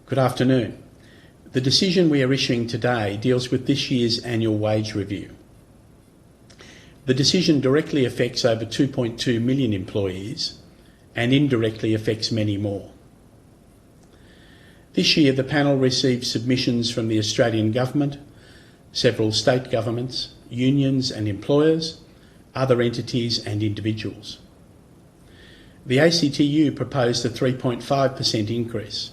Good afternoon. The decision we are issuing today deals with this year's annual wage review. The decision directly affects over 2.2 million employees and indirectly affects many more. This year the panel received submissions from the Australian Government, several state governments, unions and employers, other entities and individuals. The ACTU proposed a 3.5% increase.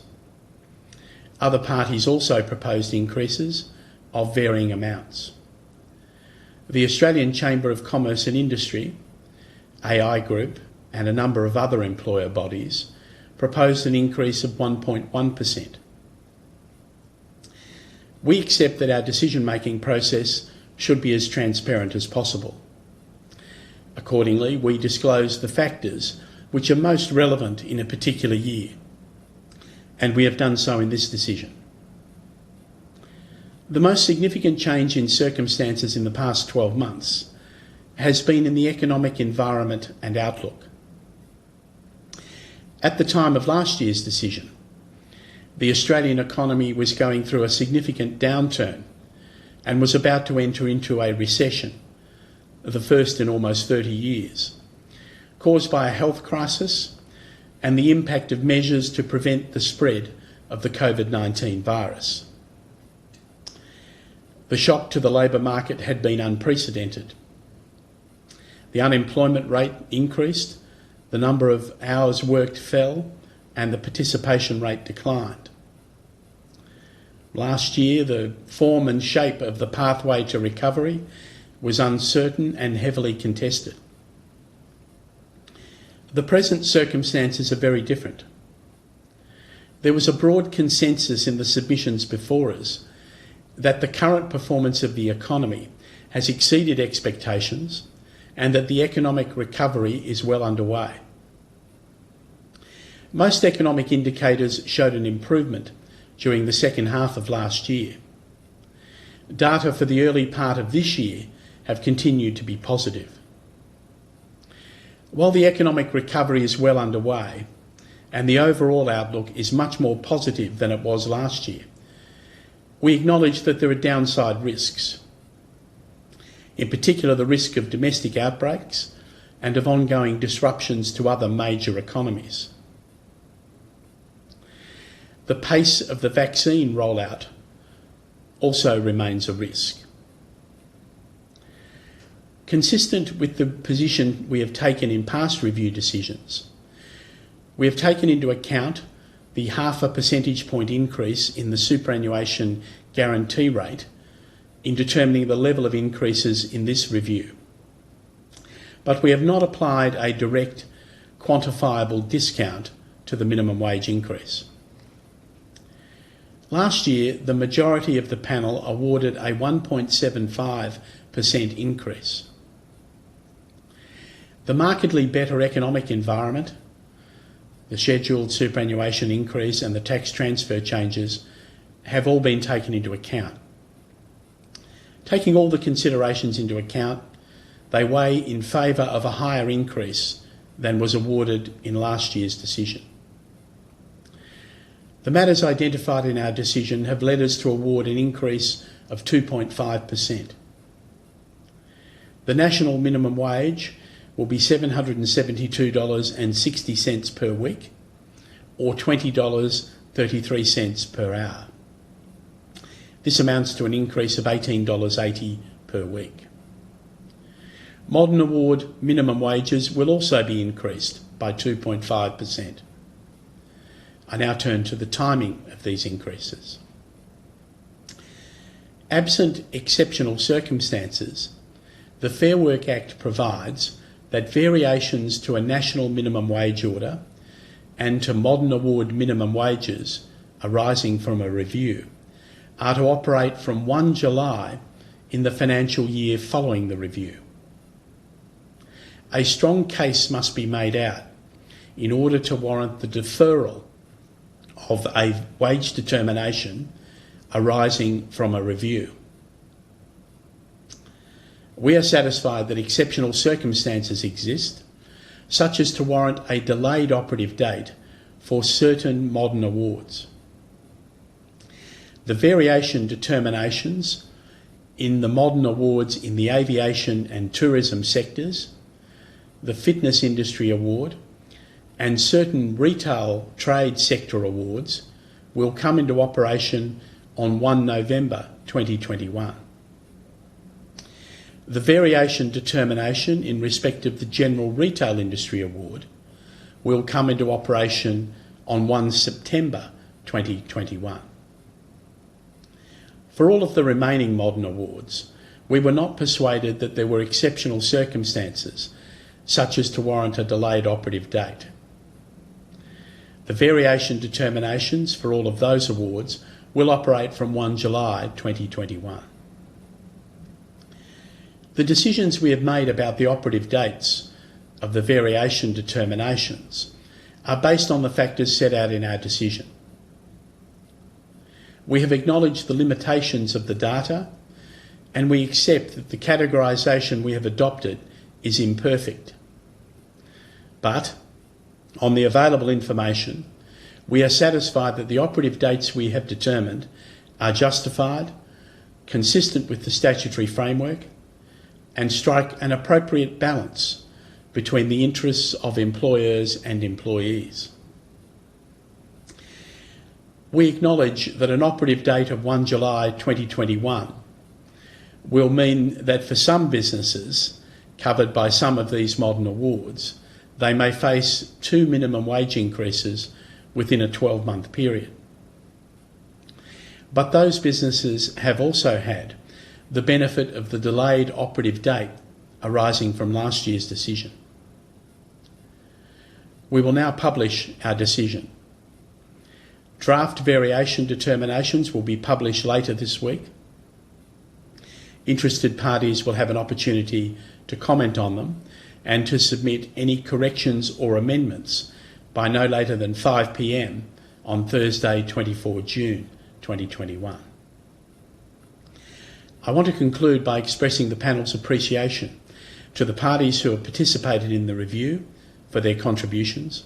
Other parties also proposed increases of varying amounts. The Australian Chamber of Commerce and Industry, AI Group and a number of other employer bodies proposed an increase of 1.1%. We accept that our decision-making process should be as transparent as possible. Accordingly, we disclose the factors which are most relevant in a particular year, and we have done so in this decision. The most significant change in circumstances in the past 12 months has been in the economic environment and outlook. At the time of last year's decision, the Australian economy was going through a significant downturn and was about to enter into a recession, the first in almost 30 years, caused by a health crisis and the impact of measures to prevent the spread of the COVID-19 virus. The shock to the labour market had been unprecedented. The unemployment rate increased, the number of hours worked fell, and the participation rate declined. Last year, the form and shape of the pathway to recovery was uncertain and heavily contested. The present circumstances are very different. There was a broad consensus in the submissions before us that the current performance of the economy has exceeded expectations and that the economic recovery is well underway. Most economic indicators showed an improvement during the second half of last year. Data for the early part of this year have continued to be positive. While the economic recovery is well underway and the overall outlook is much more positive than it was last year, we acknowledge that there are downside risks, in particular the risk of domestic outbreaks and of ongoing disruptions to other major economies. The pace of the vaccine rollout also remains a risk. Consistent with the position we have taken in past review decisions, we have taken into account the 0.5 percentage point increase in the superannuation guarantee rate in determining the level of increases in this review. But we have not applied a direct quantifiable discount to the minimum wage increase. Last year, the majority of the panel awarded a 1.75% increase. The markedly better economic environment, the scheduled superannuation increase and the tax transfer changes have all been taken into account. Taking all the considerations into account, they weigh in favour of a higher increase than was awarded in last year's decision. The matters identified in our decision have led us to award an increase of 2.5%. The national minimum wage will be $772.60 per week, or $20.33 per hour. This amounts to an increase of $18.80 per week. Modern award minimum wages will also be increased by 2.5%. I now turn to the timing of these increases. Absent exceptional circumstances, the Fair Work Act provides that variations to a national minimum wage order and to modern award minimum wages arising from a review are to operate from 1 July in the financial year following the review. A strong case must be made out in order to warrant the deferral of a wage determination arising from a review. We are satisfied that exceptional circumstances exist, such as to warrant a delayed operative date for certain modern awards. the variation determinations in the modern awards in the aviation and tourism sectors, the fitness industry award, and certain retail trade sector awards will come into operation on 1 November 2021. The variation determination in respect of the general retail industry award will come into operation on 1 September 2021. For all of the remaining modern awards, we were not persuaded that there were exceptional circumstances such as to warrant a delayed operative date. The variation determinations for all of those awards will operate from 1 July 2021. The decisions we have made about the operative dates of the variation determinations are based on the factors set out in our decision. We have acknowledged the limitations of the data, and we accept that the categorisation we have adopted is imperfect. But, on the available information, we are satisfied that the operative dates we have determined are justified, consistent with the statutory framework, and strike an appropriate balance between the interests of employers and employees. We acknowledge that an operative date of 1 July 2021 will mean that for some businesses covered by some of these modern awards, they may face 2 minimum wage increases within a 12-month period. But those businesses have also had the benefit of the delayed operative date arising from last year's decision. We will now publish our decision. Draft variation determinations will be published later this week. Interested parties will have an opportunity to comment on them and to submit any corrections or amendments by no later than 5 p.m. on Thursday, 24 June 2021. I want to conclude by expressing the panel's appreciation to the parties who have participated in the review for their contributions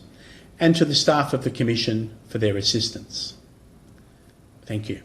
and to the staff of the Commission for their assistance. Thank you.